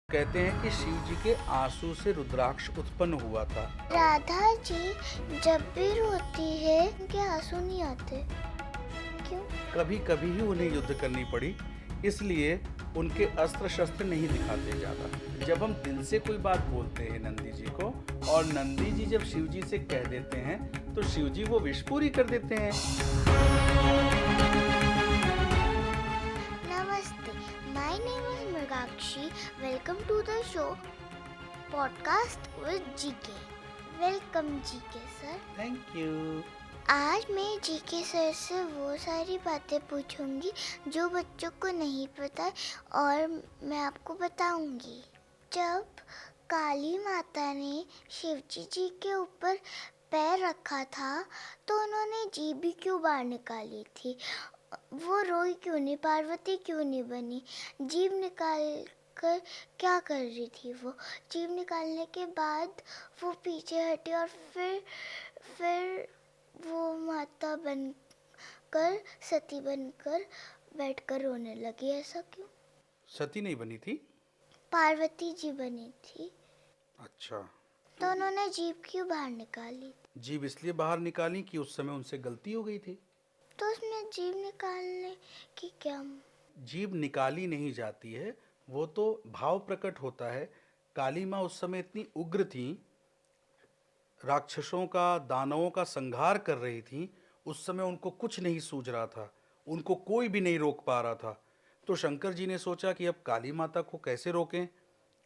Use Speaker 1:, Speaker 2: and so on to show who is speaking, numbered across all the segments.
Speaker 1: कहते हैं कि शिव जी के आंसू से रुद्राक्ष उत्पन्न हुआ था।
Speaker 2: राधा जी जब भी रोती है उनके आंसू नहीं आते, क्यों?
Speaker 1: कभी कभी ही उन्हें युद्ध करनी पड़ी, इसलिए उनके अस्त्र शस्त्र नहीं दिखाते ज्यादा। जब हम दिल से कोई बात बोलते हैं नंदी जी को, और नंदी जी जब शिव जी से कह देते हैं तो शिव जी वो विश पूरी कर देते हैं।
Speaker 2: नमस्ते, my name is Mrigakshi. Welcome to the show podcast with GK. Welcome GK sir.
Speaker 1: Thank you.
Speaker 2: आज मैं जीके सर से वो सारी बातें पूछूंगी जो बच्चों को नहीं पता और मैं आपको बताऊंगी। जब काली माता ने शिवजी जी के ऊपर पैर रखा था तो उन्होंने जीभ भी क्यों बाहर निकाली थी? वो रोई क्यों नहीं? पार्वती क्यों नहीं बनी? जीभ निकाल कर क्या कर रही थी? वो जीभ निकालने के बाद वो पीछे हटी और फिर वो माता बनकर, सती बनकर बैठकर रोने लगी। ऐसा क्यों?
Speaker 1: सती नहीं बनी थी?
Speaker 2: पार्वती जी बनी थी।
Speaker 1: अच्छा,
Speaker 2: तो उन्होंने जीभ क्यों बाहर निकाली?
Speaker 1: जीभ इसलिए बाहर निकाली कि उस समय उनसे गलती हो गई थी।
Speaker 2: तो उसमें जीभ निकालने की क्या?
Speaker 1: जीभ निकाली नहीं जाती है, वो तो भाव प्रकट होता है। काली माँ उस समय इतनी उग्र थी, राक्षसों का, दानवों का संहार कर रही थी। उस समय उनको कुछ नहीं सूझ रहा था, उनको कोई भी नहीं रोक पा रहा था। तो शंकर जी ने सोचा कि अब काली माता को कैसे रोकें,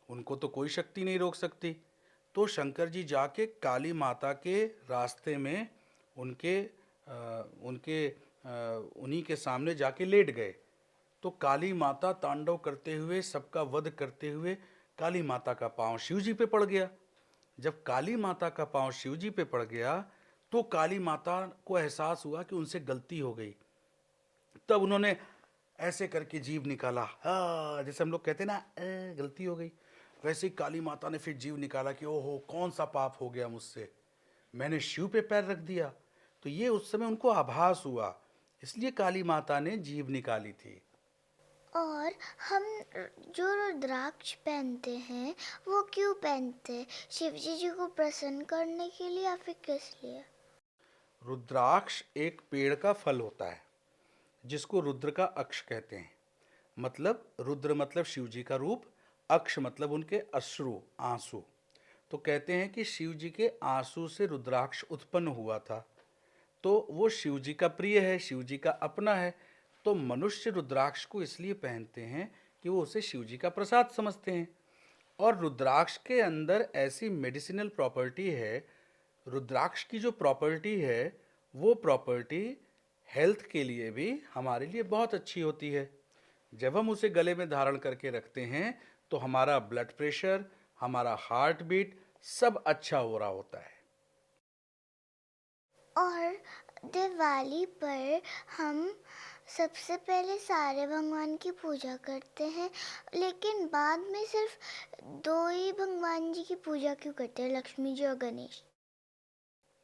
Speaker 1: उनको तो कोई शक्ति नहीं रोक सकती। तो शंकर जी जाके काली माता के रास्ते में उन्हीं के सामने जाके लेट गए। तो काली माता तांडव करते हुए, सबका वध करते हुए, काली माता का पांव शिव जी पे पड़ गया। जब काली माता का पांव शिव जी पे पड़ गया तो काली माता को एहसास हुआ कि उनसे गलती हो गई। तब उन्होंने ऐसे करके जीभ निकाला, हाँ, जैसे हम लोग कहते हैं ना, गलती हो गई। वैसे ही काली माता ने फिर जीभ निकाला कि ओहो, कौन सा पाप हो गया मुझसे, मैंने शिव पे पैर रख दिया। तो ये उस समय उनको आभास हुआ, इसलिए काली माता ने जीभ निकाली थी।
Speaker 2: और हम जो रुद्राक्ष पहनते हैं वो क्यों पहनते हैं? शिवजी जी को प्रसन्न करने के लिए या फिर किस लिए?
Speaker 1: रुद्राक्ष एक पेड़ का फल होता है जिसको रुद्र का अक्ष कहते हैं। मतलब रुद्र मतलब शिव जी का रूप, अक्ष मतलब उनके अश्रु, आंसू। तो कहते हैं कि शिव जी के आंसू से रुद्राक्ष उत्पन्न हुआ था। तो वो शिव जी का प्रिय है, शिव जी का अपना है। तो मनुष्य रुद्राक्ष को इसलिए पहनते हैं कि वो उसे शिव जी का प्रसाद समझते हैं। और रुद्राक्ष के अंदर ऐसी मेडिसिनल प्रॉपर्टी है, रुद्राक्ष की जो प्रॉपर्टी है वो प्रॉपर्टी हेल्थ के लिए भी हमारे लिए बहुत अच्छी होती है। जब हम उसे गले में धारण करके रखते हैं तो हमारा ब्लड प्रेशर, हमारा हार्ट बीट सब अच्छा हो रहा होता है।
Speaker 2: और दिवाली पर हम सबसे पहले सारे भगवान की पूजा करते हैं, लेकिन बाद में सिर्फ दो ही भगवान जी की पूजा क्यों करते हैं, लक्ष्मी जी और गणेश?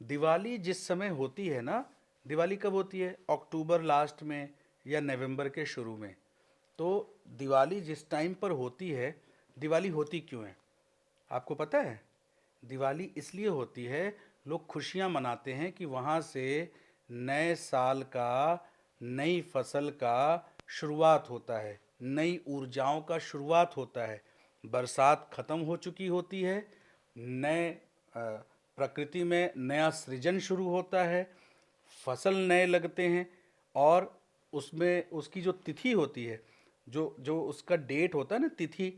Speaker 1: दिवाली जिस समय होती है ना, दिवाली कब होती है? अक्टूबर लास्ट में या नवंबर के शुरू में। तो दिवाली जिस टाइम पर होती है, दिवाली होती क्यों है आपको पता है? दिवाली इसलिए होती है, लोग खुशियां मनाते हैं कि वहाँ से नए साल का, नई फसल का शुरुआत होता है, नई ऊर्जाओं का शुरुआत होता है। बरसात खत्म हो चुकी होती है, नए प्रकृति में नया सृजन शुरू होता है, फसल नए लगते हैं। और उसमें उसकी जो तिथि होती है, जो जो उसका डेट होता है ना, तिथि,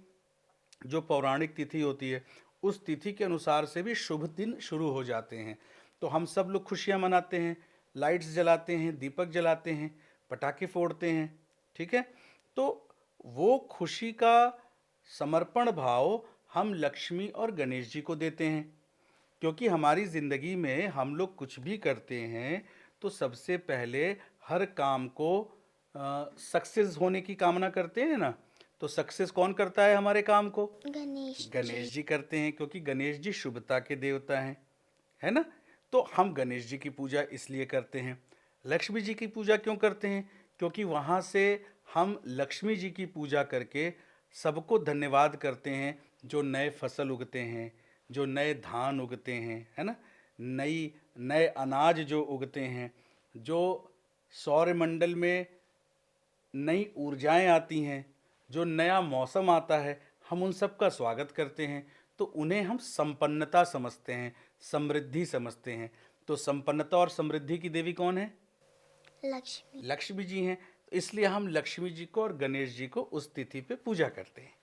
Speaker 1: जो पौराणिक तिथि होती है, उस तिथि के अनुसार से भी शुभ दिन शुरू हो जाते हैं। तो हम सब लोग खुशियां मनाते हैं, लाइट्स जलाते हैं, दीपक जलाते हैं, पटाखे फोड़ते हैं, ठीक है। तो वो खुशी का समर्पण भाव हम लक्ष्मी और गणेश जी को देते हैं। क्योंकि हमारी ज़िंदगी में हम लोग कुछ भी करते हैं तो सबसे पहले हर काम को सक्सेस होने की कामना करते हैं ना। तो सक्सेस कौन करता है हमारे काम को?
Speaker 2: गणेश
Speaker 1: गणेश जी करते हैं, क्योंकि गणेश जी शुभता के देवता हैं, है ना। तो हम गणेश जी की पूजा इसलिए करते हैं। लक्ष्मी जी की पूजा क्यों करते हैं? क्योंकि वहाँ से हम लक्ष्मी जी की पूजा करके सबको धन्यवाद करते हैं जो नए फसल उगते हैं, जो नए धान उगते हैं, है ना, नए अनाज जो उगते हैं, जो सौरमंडल में नई ऊर्जाएं आती हैं, जो नया मौसम आता है, हम उन सब का स्वागत करते हैं। तो उन्हें हम संपन्नता समझते हैं, समृद्धि समझते हैं। तो संपन्नता और समृद्धि की देवी कौन है?
Speaker 2: लक्ष्मी।
Speaker 1: लक्ष्मी जी हैं। तो इसलिए हम लक्ष्मी जी को और गणेश जी को उस तिथि पे पूजा करते हैं।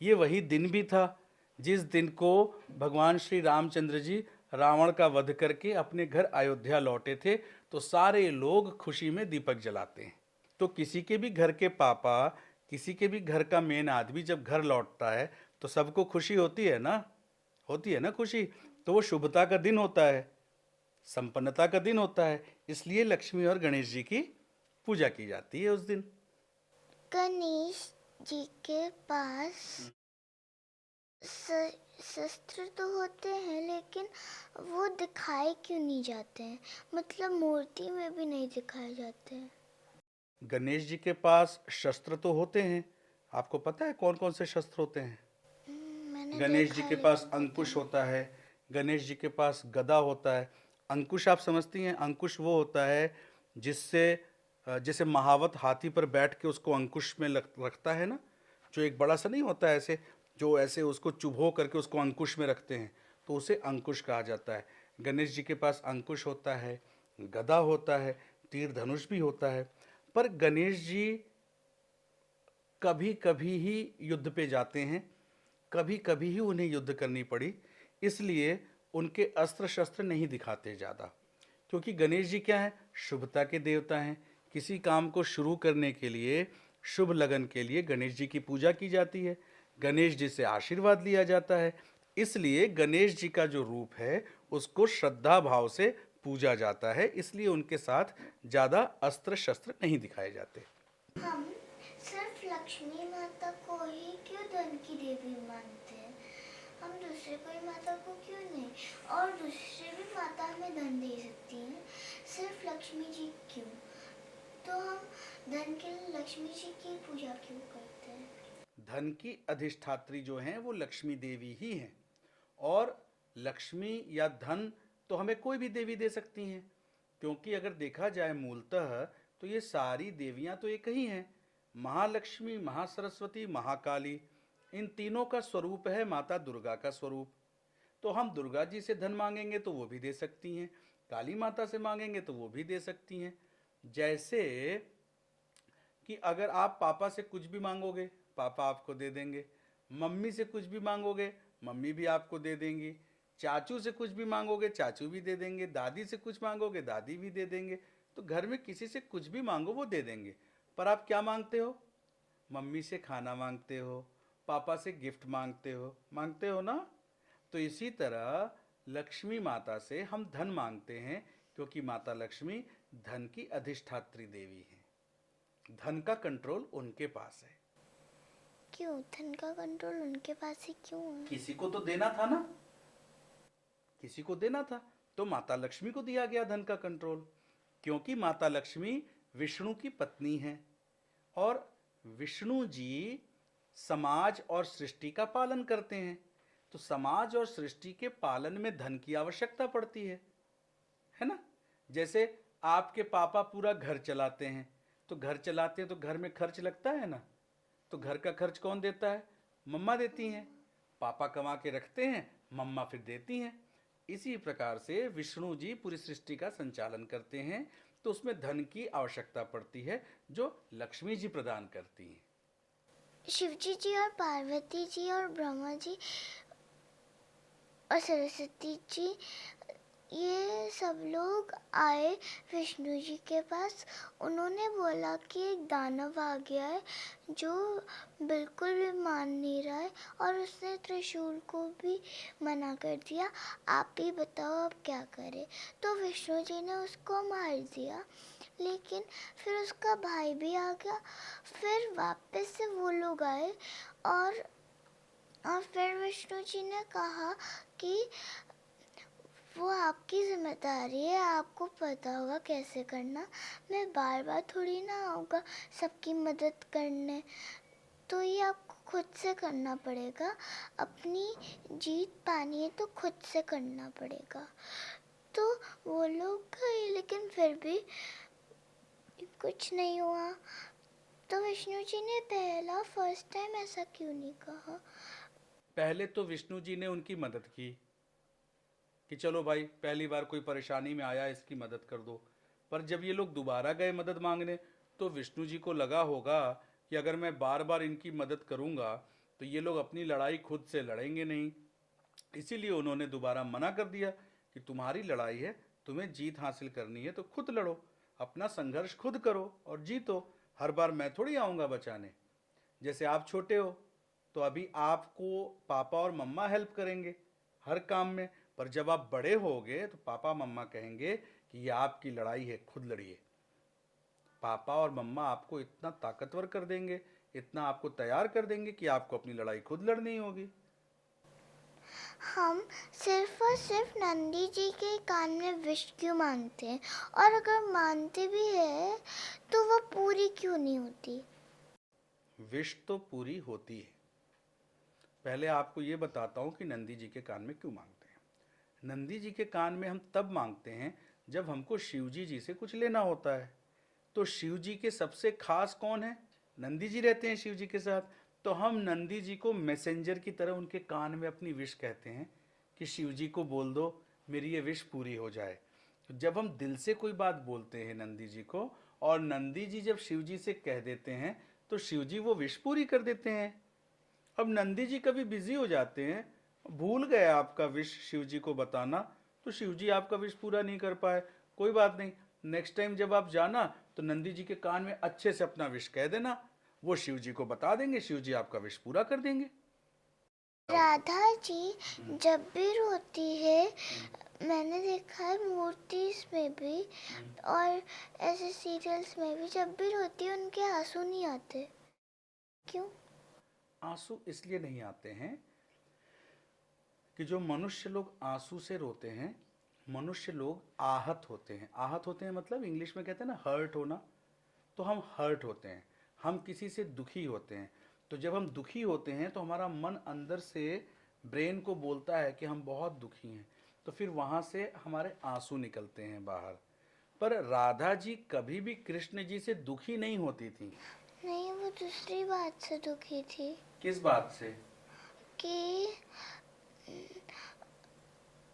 Speaker 1: ये वही दिन भी था जिस दिन को भगवान श्री रामचंद्र जी रावण का वध करके अपने घर अयोध्या लौटे थे। तो सारे लोग खुशी में दीपक जलाते हैं। तो किसी के भी घर के पापा, किसी के भी घर का मेन आदमी जब घर लौटता है तो सबको खुशी होती है ना, होती है ना खुशी। तो वो शुभता का दिन होता है, संपन्नता का दिन होता है। इसलिए लक्ष्मी और गणेश जी की पूजा की जाती है उस दिन।
Speaker 2: गणेश जी के पास शस्त्र तो होते हैं, लेकिन वो दिखाए क्यों नहीं जाते हैं? मतलब मूर्ति में भी नहीं दिखाए जाते हैं।
Speaker 1: गणेश जी के पास शस्त्र तो होते हैं। आपको पता है कौन कौन से शस्त्र होते हैं?
Speaker 2: मैंने
Speaker 1: गणेश जी
Speaker 2: देखा
Speaker 1: के
Speaker 2: है,
Speaker 1: पास
Speaker 2: लेकिन पता
Speaker 1: अंकुश
Speaker 2: नहीं।
Speaker 1: होता है, गणेश जी के पास गदा होता है। अंकुश आप समझती हैं? अंकुश वो होता है जिससे जैसे महावत हाथी पर बैठ के उसको अंकुश में रखता है ना, जो एक बड़ा सा नहीं होता है ऐसे, जो ऐसे उसको चुभो करके उसको अंकुश में रखते हैं, तो उसे अंकुश कहा जाता है। गणेश जी के पास अंकुश होता है, गदा होता है, तीर धनुष भी होता है। पर गणेश जी कभी कभी ही युद्ध पे जाते हैं, कभी कभी ही उन्हें युद्ध करनी पड़ी। इसलिए उनके अस्त्र शस्त्र नहीं दिखाते ज़्यादा, क्योंकि गणेश जी क्या है? शुभता के देवता हैं। किसी काम को शुरू करने के लिए, शुभ लगन के लिए गणेश जी की पूजा की जाती है, गणेश जी से आशीर्वाद लिया जाता है। इसलिए गणेश जी का जो रूप है उसको श्रद्धा भाव से पूजा जाता है। इसलिए उनके साथ ज़्यादा अस्त्र शस्त्र नहीं दिखाए जाते।
Speaker 2: हम सिर्फ लक्ष्मी माता को ही क्यों धन की देवी मानते हैं? हम दूसरे कोई माता को क्यों नहीं? और दूसरी भी माता हमें धन दे सकती हैं, सिर्फ लक्ष्मी जी क्यों? तो हम धन के लिए लक्ष्मी जी की पूजा क्यों करते हैं?
Speaker 1: धन की अधिष्ठात्री जो हैं वो लक्ष्मी देवी ही हैं। और लक्ष्मी या धन तो हमें कोई भी देवी दे सकती हैं, क्योंकि अगर देखा जाए मूलतः तो ये सारी देवियां तो एक ही हैं। महालक्ष्मी, महासरस्वती, महाकाली, इन तीनों का स्वरूप है माता दुर्गा का स्वरूप। तो हम दुर्गा जी से धन मांगेंगे तो वो भी दे सकती हैं, काली माता से मांगेंगे तो वो भी दे सकती हैं। जैसे कि अगर आप पापा से कुछ भी मांगोगे, पापा आपको दे देंगे। मम्मी से कुछ भी मांगोगे, मम्मी भी आपको दे देंगी। चाचू से कुछ भी मांगोगे, चाचू भी दे देंगे। दादी से कुछ मांगोगे, दादी भी दे देंगे। तो घर में किसी से कुछ भी मांगो वो दे देंगे। पर आप क्या मांगते हो? मम्मी से खाना मांगते हो, पापा से गिफ्ट मांगते हो ना। तो इसी तरह लक्ष्मी माता से हम धन मांगते हैं, क्योंकि माता लक्ष्मी धन की अधिष्ठात्री देवी है। धन का कंट्रोल उनके पास है।
Speaker 2: क्यों धन का कंट्रोल उनके पास ही क्यों है?
Speaker 1: किसी को तो देना था ना, किसी को देना था, तो माता लक्ष्मी को दिया गया धन का कंट्रोल। क्योंकि माता लक्ष्मी विष्णु की पत्नी है और विष्णु जी समाज और सृष्टि का पालन करते हैं। तो समाज और सृष्टि के पालन में धन की आवश्यकता पड़ती है ना। जैसे आपके पापा पूरा घर चलाते हैं, तो घर चलाते हैं तो घर में खर्च लगता है ना। तो घर का खर्च कौन देता है? मम्मा देती हैं। पापा कमा के रखते हैं, मम्मा फिर देती हैं। इसी प्रकार से विष्णु जी पूरी सृष्टि का संचालन करते हैं, तो उसमें धन की आवश्यकता पड़ती है जो लक्ष्मी जी प्रदान करती हैं।
Speaker 2: शिवजी जी और पार्वती जी और ब्रह्मा जी और सरस्वती जी, ये सब लोग आए विष्णु जी के पास। उन्होंने बोला कि एक दानव आ गया है जो बिल्कुल भी मान नहीं रहा है, और उसने त्रिशूल को भी मना कर दिया। आप ही बताओ अब क्या करें? तो विष्णु जी ने उसको मार दिया, लेकिन फिर उसका भाई भी आ गया। फिर वापस से वो लोग आए, और फिर विष्णु जी ने कहा कि वो आपकी जिम्मेदारी है, आपको पता होगा कैसे करना। मैं बार बार थोड़ी ना आऊँगा सबकी मदद करने। तो ये आपको खुद से करना पड़ेगा। अपनी जीत पानी है तो खुद से करना पड़ेगा। तो वो लोग गए, लेकिन फिर भी कुछ नहीं हुआ। तो विष्णु जी ने फर्स्ट टाइम ऐसा क्यों नहीं कहा?
Speaker 1: पहले तो विष्णु जी ने उनकी मदद की कि चलो भाई पहली बार कोई परेशानी में आया, इसकी मदद कर दो। पर जब ये लोग दोबारा गए मदद मांगने, तो विष्णु जी को लगा होगा कि अगर मैं बार बार इनकी मदद करूंगा तो ये लोग अपनी लड़ाई खुद से लड़ेंगे नहीं। इसीलिए उन्होंने दोबारा मना कर दिया कि तुम्हारी लड़ाई है, तुम्हें जीत हासिल करनी है तो खुद लड़ो, अपना संघर्ष खुद करो और जीतो। हर बार मैं थोड़ी आऊँगा बचाने। जैसे आप छोटे हो तो अभी आपको पापा और मम्मा हेल्प करेंगे हर काम में, पर जब आप बड़े होगे तो पापा मम्मा कहेंगे कि ये आपकी लड़ाई है, खुद लड़िए। पापा और मम्मा आपको इतना ताकतवर कर देंगे, इतना आपको तैयार कर देंगे कि आपको अपनी लड़ाई खुद लड़नी होगी।
Speaker 2: हम सिर्फ और सिर्फ नंदी जी के कान में विश क्यों मांगते हैं? और अगर मानते भी है तो वो पूरी क्यों नहीं होती?
Speaker 1: विश तो पूरी होती है। पहले आपको ये बताता हूँ कि नंदी जी के कान में क्यों मांगते हैं। नंदी जी के कान में हम तब मांगते हैं जब हमको शिव जी से कुछ लेना होता है। तो शिव जी के सबसे खास कौन है? नंदी जी रहते हैं शिव जी के साथ। तो हम नंदी जी को मैसेंजर की तरह उनके कान में अपनी विश कहते हैं कि शिव जी को बोल दो मेरी ये विश पूरी हो जाए। तो जब हम दिल से कोई बात बोलते हैं नंदी जी को, और नंदी जी जब शिव जी से कह देते हैं तो शिव जी वो विश पूरी कर देते हैं। अब नंदी जी कभी बिजी हो जाते हैं, भूल गए आपका विश शिव जी को बताना, तो शिव जी आपका विश पूरा नहीं कर पाए। कोई बात नहीं, नेक्स्ट टाइम जब आप जाना तो नंदी जी के कान में अच्छे से अपना विश कह देना, वो शिव जी को बता देंगे, शिव जी आपका विश पूरा कर देंगे।
Speaker 2: राधा जी जब भी रोती है, मैंने देखा है मूर्तिज में भी और ऐसे सीरियल्स में भी, जब भी रोती है उनके आंसू नहीं आते, क्यों?
Speaker 1: आंसू इसलिए नहीं आते हैं कि जो मनुष्य लोग आंसू से रोते हैं, मनुष्य लोग आहत होते हैं। आहत होते हैं मतलब इंग्लिश में कहते हैं ना हर्ट होना, तो हम हर्ट होते हैं, हम किसी से दुखी होते हैं। तो जब हम दुखी होते हैं तो हमारा मन अंदर से ब्रेन को बोलता है कि हम बहुत दुखी हैं, तो फिर वहाँ से हमारे आंसू निकलते हैं बाहर। पर राधा जी कभी भी कृष्ण जी से दुखी नहीं होती थी।
Speaker 2: नहीं, वो दूसरी बात से दुखी थी।
Speaker 1: किस बात से?
Speaker 2: कि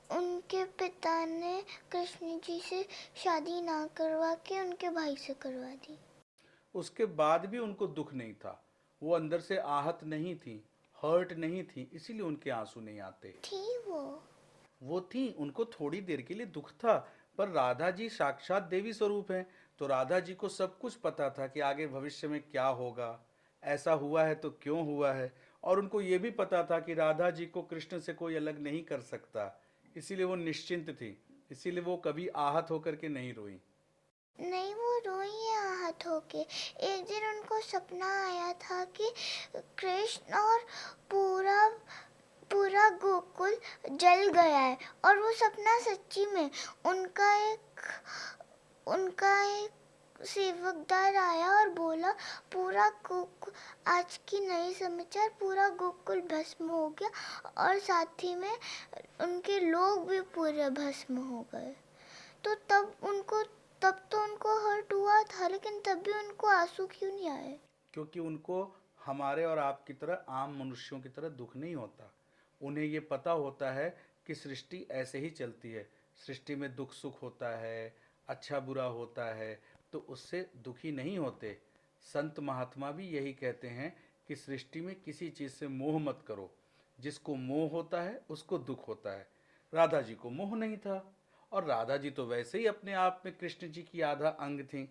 Speaker 2: उनके पिता ने कृष्ण जी से शादी ना करवा के उनके भाई से करवा दी।
Speaker 1: उसके बाद भी उनको दुख नहीं था, वो अंदर से आहत नहीं थी, हर्ट नहीं थी, इसीलिए उनके आंसू नहीं आते।
Speaker 2: थी
Speaker 1: वो थी, उनको थोड़ी देर के लिए दुख था। पर राधा जी साक्षात देवी स्वरूप हैं, तो राधा जी को सब कुछ पता था कि आगे भविष्य में क्या होगा, ऐसा हुआ है तो क्यों हुआ है। और उनको ये भी पता था कि राधा जी को कृष्ण से कोई अलग नहीं कर सकता, इसीलिए वो निश्चिंत थी, इसीलिए वो कभी आहत होकर के नहीं रोई।
Speaker 2: नहीं, वो रोई है आहत होके। एक दिन उनको सपना आया था कि कृष्ण और पूरा पूरा गोकुल जल गया है, और वो सपना सच्ची में उनका एक सेवकदार आया और बोला पूरा गोकुल, आज की नई समाचार, पूरा गोकुल भस्म हो गया और साथ ही में उनके लोग भी पूरे भस्म हो गए। तो तब तो उनको हर्ट हुआ था, लेकिन तब भी उनको आंसू क्यों नहीं आए?
Speaker 1: क्योंकि उनको हमारे और आपकी तरह आम मनुष्यों की तरह दुख नहीं होता। उन्हें ये पता होता है कि सृष्टि ऐसे ही चलती है, सृष्टि में दुख सुख होता है, अच्छा बुरा होता है, तो उससे दुखी नहीं होते। संत महात्मा भी यही कहते हैं कि सृष्टि में किसी चीज़ से मोह मत करो, जिसको मोह होता है उसको दुख होता है। राधा जी को मोह नहीं था, और राधा जी तो वैसे ही अपने आप में कृष्ण जी की आधा अंग थी।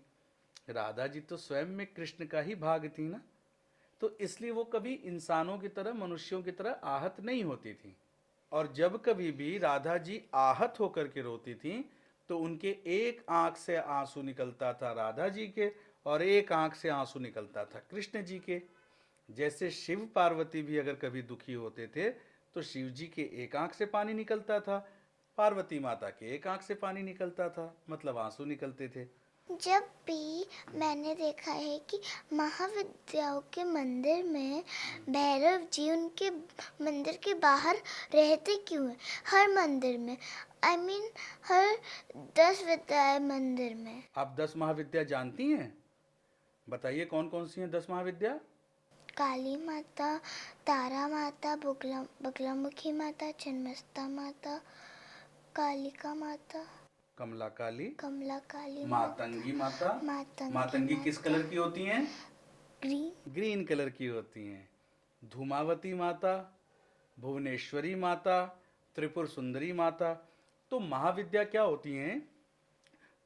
Speaker 1: राधा जी तो स्वयं में कृष्ण का ही भाग थी ना, तो इसलिए वो कभी इंसानों की तरह, मनुष्यों की तरह आहत नहीं होती थी। और जब कभी भी राधा जी आहत होकर के रोती थी तो उनके एक आंख से आंसू निकलता था राधा जी के, और एक आंख से आंसू निकलता था कृष्ण जी के। जैसे शिव पार्वती भी अगर कभी दुखी होते थे तो शिव जी के एक आंख से पानी निकलता था, पार्वती माता के एक आंख से पानी निकलता था, मतलब आंसू निकलते थे।
Speaker 2: जब भी मैंने देखा है कि महाविद्याओं के मंदिर में भैरव जी उनके मंदिर के बाहर रहते क्यों हैं? हर मंदिर में, आई मीन हर 10 विद्यालय मंदिर में।
Speaker 1: आप 10 महाविद्या जानती हैं? बताइए कौन कौन सी हैं 10 महाविद्या?
Speaker 2: काली माता, तारा माता, बगलामुखी माता, छिन्नमस्ता माता, कालिका माता,
Speaker 1: कमला काली,
Speaker 2: कमला काली
Speaker 1: मातंगी माता।
Speaker 2: मातंगी
Speaker 1: मातंगी किस
Speaker 2: माता,
Speaker 1: कलर की होती हैं?
Speaker 2: ग्रीन,
Speaker 1: ग्रीन कलर की होती हैं। धूमावती माता, भुवनेश्वरी माता, त्रिपुर सुंदरी माता। तो महाविद्या क्या होती हैं?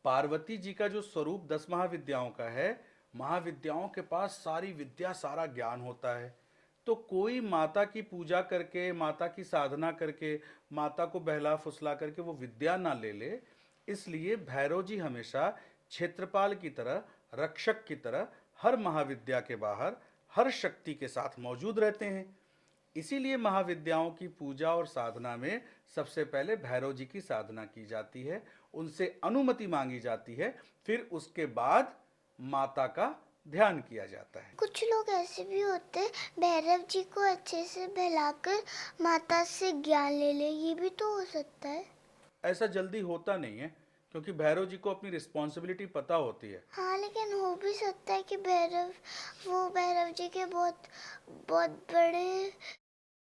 Speaker 1: पार्वती जी का जो स्वरूप 10 महाविद्याओं का है, महाविद्याओं के पास सारी विद्या सारा ज्ञान होता है। तो कोई माता की पूजा करके, माता की साधना करके, माता को बहला फुसला करके वो विद्या ना ले ले, इसलिए भैरव जी हमेशा क्षेत्रपाल की तरह, रक्षक की तरह हर महाविद्या के बाहर हर शक्ति के साथ मौजूद रहते हैं। इसीलिए महाविद्याओं की पूजा और साधना में सबसे पहले भैरव जी की साधना की जाती है, उनसे अनुमति मांगी जाती है, फिर उसके बाद माता का ध्यान किया जाता है।
Speaker 2: कुछ लोग ऐसे भी होते हैं भैरव जी को अच्छे से बहलाकर माता से ज्ञान ले ले, ये भी तो हो सकता है।
Speaker 1: ऐसा जल्दी होता नहीं है, क्योंकि भैरव जी को अपनी रिस्पॉन्सिबिलिटी पता होती है।
Speaker 2: हाँ, लेकिन हो भी सकता है कि भैरव जी के बहुत बहुत बड़े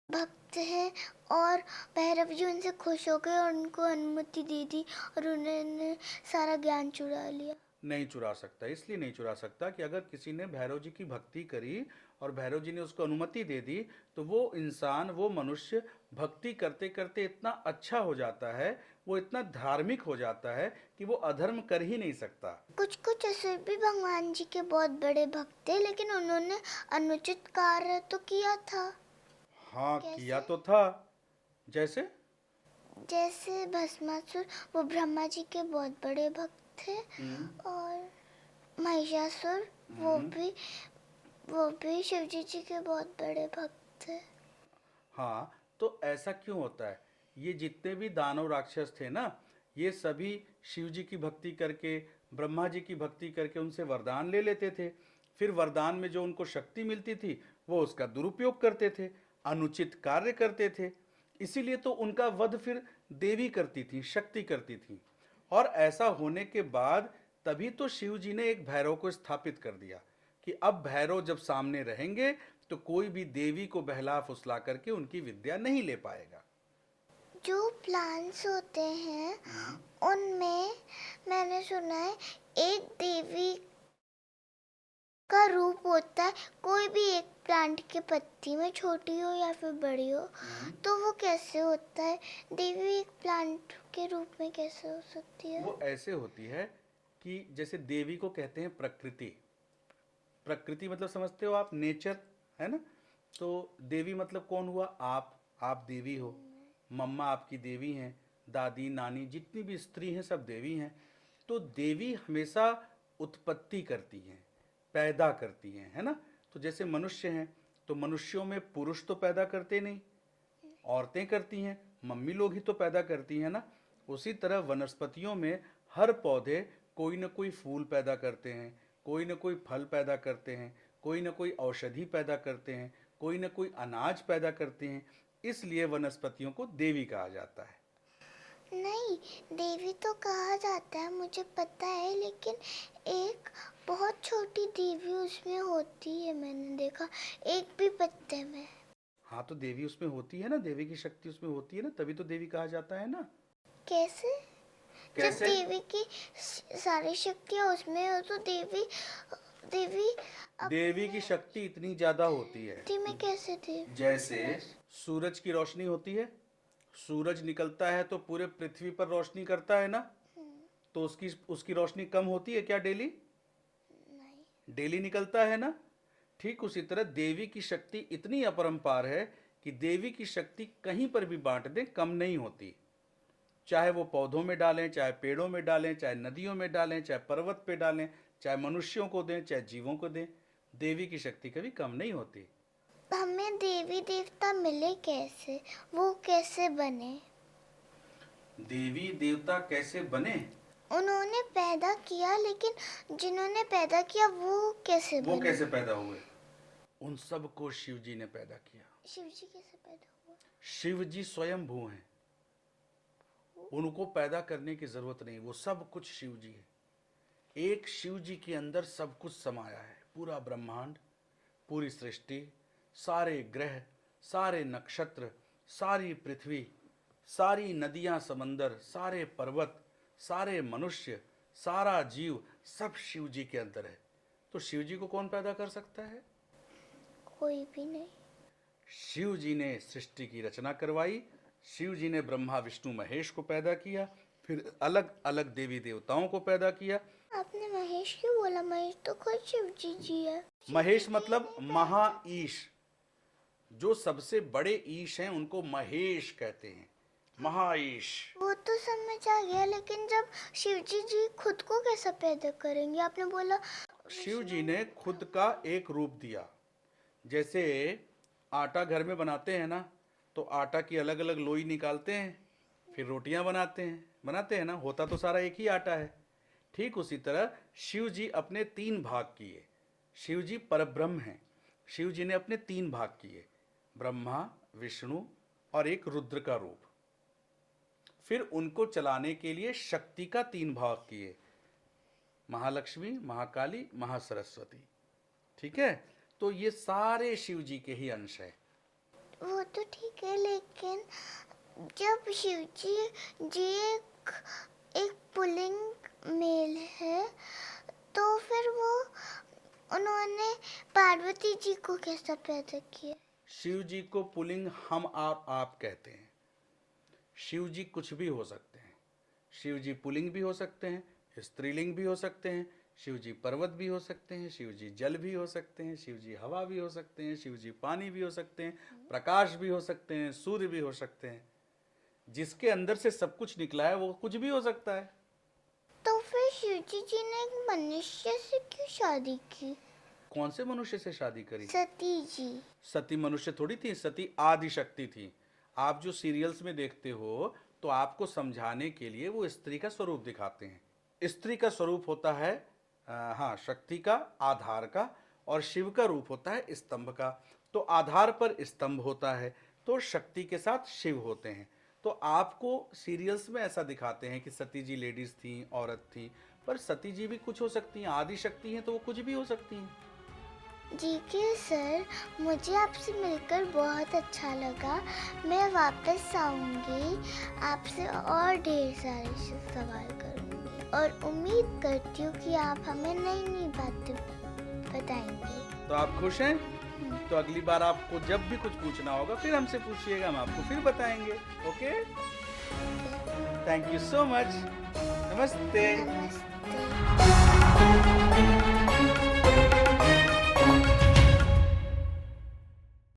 Speaker 2: भक्त हैं और भैरव जी उनसे खुश हो गए और उनको अनुमति दे दी और उन्होंने सारा ज्ञान चुरा लिया।
Speaker 1: नहीं चुरा सकता, इसलिए नहीं चुरा सकता कि अगर किसी ने भैरव जी की भक्ति करी और भैरव जी ने उसको अनुमति दे दी, तो वो इंसान, वो मनुष्य भक्ति करते करते इतना अच्छा हो जाता है, वो इतना धार्मिक हो जाता है कि वो अधर्म कर ही नहीं सकता।
Speaker 2: कुछ कुछ ऐसे भी भगवान जी के बहुत बड़े भक्त थे, लेकिन उन्होंने अनुचित कार्य तो किया था।
Speaker 1: हाँ,
Speaker 2: कैसे?
Speaker 1: किया तो था। जैसे
Speaker 2: जैसे भस्मासुर, वो ब्रह्मा जी के बहुत बड़े भक्त थे। और महिषासुर, वो भी शिव जी के बहुत बड़े भक्त थे।
Speaker 1: हाँ, तो ऐसा क्यों होता है? ये जितने भी दानव राक्षस थे ना, ये सभी शिव जी की भक्ति करके, ब्रह्मा जी की भक्ति करके उनसे वरदान ले लेते थे। फिर वरदान में जो उनको शक्ति मिलती थी, वो उसका दुरुपयोग करते थे, अनुचित कार्य करते थे। इसीलिए तो उनका वध फिर देवी करती थी, शक्ति करती थी। और ऐसा होने के बाद तभी तो शिव जी ने एक भैरव को स्थापित कर दिया कि अब भैरव जब सामने रहेंगे तो कोई भी देवी को बहला फुसला करके उनकी विद्या नहीं ले पाएगा।
Speaker 2: जो प्लांट्स होते हैं उनमें मैंने सुना है एक देवी का रूप होता है। कोई भी एक प्लांट की पत्ती में, छोटी हो या फिर बड़ी हो, तो वो कैसे होता है? देवी एक प्लांट के रूप में कैसे हो सकती है?
Speaker 1: वो ऐसे होती है कि जैसे देवी को कहते हैं प्रकृति। प्रकृति मतलब समझते हो आप, नेचर, है ना? तो देवी मतलब कौन हुआ? आप देवी हो। मम्मा आपकी देवी हैं, दादी नानी जितनी भी स्त्री हैं सब देवी हैं। तो देवी हमेशा उत्पत्ति करती हैं, पैदा करती हैं, है ना? तो जैसे मनुष्य हैं, तो मनुष्यों में पुरुष तो पैदा करते नहीं, औरतें करती हैं, मम्मी लोग ही तो पैदा करती हैं ना। उसी तरह वनस्पतियों में हर पौधे कोई न कोई फूल पैदा करते हैं, कोई न कोई फल पैदा करते हैं, कोई न कोई औषधि पैदा करते हैं, कोई न कोई अनाज पैदा करते हैं। इसलिए वनस्पतियों को देवी कहा जाता है।
Speaker 2: नहीं, देवी तो कहा जाता है, मुझे पता है, लेकिन एक बहुत छोटी देवी उसमें होती है, मैंने देखा एक भी पत्ते में।
Speaker 1: हाँ, तो देवी उसमें होती है ना, देवी की शक्ति उसमें होती है ना, तभी तो देवी कहा जाता है ना।
Speaker 2: कैसे? जब
Speaker 1: कैसे?
Speaker 2: देवी की सारी शक्तियाँ उसमें हो तो देवी
Speaker 1: देवी की शक्ति इतनी ज्यादा होती है।
Speaker 2: अपने में कैसे थी?
Speaker 1: जैसे सूरज की रोशनी होती है, सूरज निकलता है तो पूरे पृथ्वी पर रोशनी करता है ना, तो उसकी रोशनी कम होती है क्या डेली?
Speaker 2: नहीं।
Speaker 1: डेली निकलता है ना। ठीक उसी तरह देवी की शक्ति इतनी अपरंपार है कि देवी की शक्ति कहीं पर भी बांट दें कम नहीं होती। चाहे वो पौधों में डालें, चाहे पेड़ों में डालें, चाहे नदियों में डालें, चाहे पर्वत पे डालें, चाहे मनुष्यों को दें, चाहे जीवों को दें, देवी की शक्ति कभी कम नहीं होती।
Speaker 2: हमें देवी देवता मिले कैसे? वो कैसे बने?
Speaker 1: देवी देवता कैसे बने?
Speaker 2: उन्होंने पैदा किया, लेकिन जिन्होंने पैदा किया वो कैसे
Speaker 1: वो
Speaker 2: बने?
Speaker 1: कैसे पैदा हुए? उन सब को शिव जी ने पैदा किया।
Speaker 2: शिव जी कैसे पैदा हुआ?
Speaker 1: शिव जी स्वयं भू हैं, उनको पैदा करने की जरूरत नहीं, वो सब कुछ शिव जी है। एक शिव जी के अंदर सब कुछ समाया है, पूरा ब्रह्मांड, पूरी सृष्टि, सारे ग्रह, सारे नक्षत्र, सारी पृथ्वी, सारी नदियां, समंदर, सारे पर्वत, सारे मनुष्य, सारा जीव, सब शिव जी के अंदर है। तो शिव जी को कौन पैदा कर सकता है?
Speaker 2: कोई भी नहीं।
Speaker 1: शिव जी ने सृष्टि की रचना करवाई, शिव जी ने ब्रह्मा विष्णु महेश को पैदा किया, फिर अलग अलग देवी देवताओं को पैदा किया।
Speaker 2: आपने महेश क्यों बोला? महेश तो खुद शिव जी है।
Speaker 1: महेश मतलब महाईश, जो सबसे बड़े ईश हैं उनको महेश कहते हैं, महाईश।
Speaker 2: वो तो समझ आ गया, लेकिन जब शिव जी खुद को कैसे पैदा करेंगे? आपने बोला
Speaker 1: शिव जी ने खुद का एक रूप दिया। जैसे आटा घर में बनाते हैं ना, तो आटा की अलग अलग लोई निकालते हैं, फिर रोटियां बनाते हैं ना, होता तो सारा एक ही आटा है। ठीक उसी तरह शिव जी अपने 3 भाग किए। शिव जी परब्रह्म हैं, शिव जी ने अपने 3 भाग किए, ब्रह्मा, विष्णु और एक रुद्र का रूप। फिर उनको चलाने के लिए शक्ति का 3 भाग किए, महालक्ष्मी, महाकाली, महासरस्वती। ठीक है, तो ये सारे शिव जी के ही अंश है।
Speaker 2: वो तो ठीक है, लेकिन जब शिव जी एक पुल्लिंग मेल है, तो फिर वो उन्होंने पार्वती जी को कैसे पैदा किया?
Speaker 1: शिव जी को पुल्लिंग हम आप कहते हैं। शिव जी कुछ भी हो सकते हैं। शिव जी पुल्लिंग भी हो सकते हैं, स्त्रीलिंग भी हो सकते हैं, शिव जी पर्वत भी हो सकते हैं, शिव जी जल भी हो सकते हैं, शिव जी हवा भी हो सकते हैं, शिव जी पानी भी हो सकते हैं, प्रकाश भी हो सकते हैं, सूर्य भी हो सकते हैं। जिसके अंदर से सब कुछ निकला है वो कुछ भी हो सकता है।
Speaker 2: तो फिर शिव जी ने एक मनुष्य से क्यों शादी की?
Speaker 1: कौन से मनुष्य से शादी करी?
Speaker 2: सती जी।
Speaker 1: सती मनुष्य थोड़ी थी, सती आदि शक्ति थी। आप जो सीरियल्स में देखते हो तो आपको समझाने के लिए वो स्त्री का स्वरूप दिखाते हैं। स्त्री का स्वरूप होता है शक्ति का, आधार का, और शिव का रूप होता है स्तंभ का। तो आधार पर स्तंभ होता है, तो शक्ति के साथ शिव होते हैं। तो आपको सीरियल्स में ऐसा दिखाते हैं कि सती जी लेडीज थी, औरत थी, पर सती जी भी कुछ हो सकती हैं, आदि शक्ति हैं, तो वो कुछ भी हो सकती हैं।
Speaker 2: जी के सर, मुझे आपसे मिलकर बहुत अच्छा लगा। मैं वापस आऊँगी, आपसे और ढेर सारे सवाल करूँगी, और उम्मीद करती हूँ कि आप हमें नई नई बातें बताएंगे।
Speaker 1: तो आप खुश हैं? तो अगली बार आपको जब भी कुछ पूछना होगा फिर हमसे पूछिएगा, हम आपको फिर बताएंगे। Okay, thank you so much. नमस्ते।
Speaker 2: नमस्ते।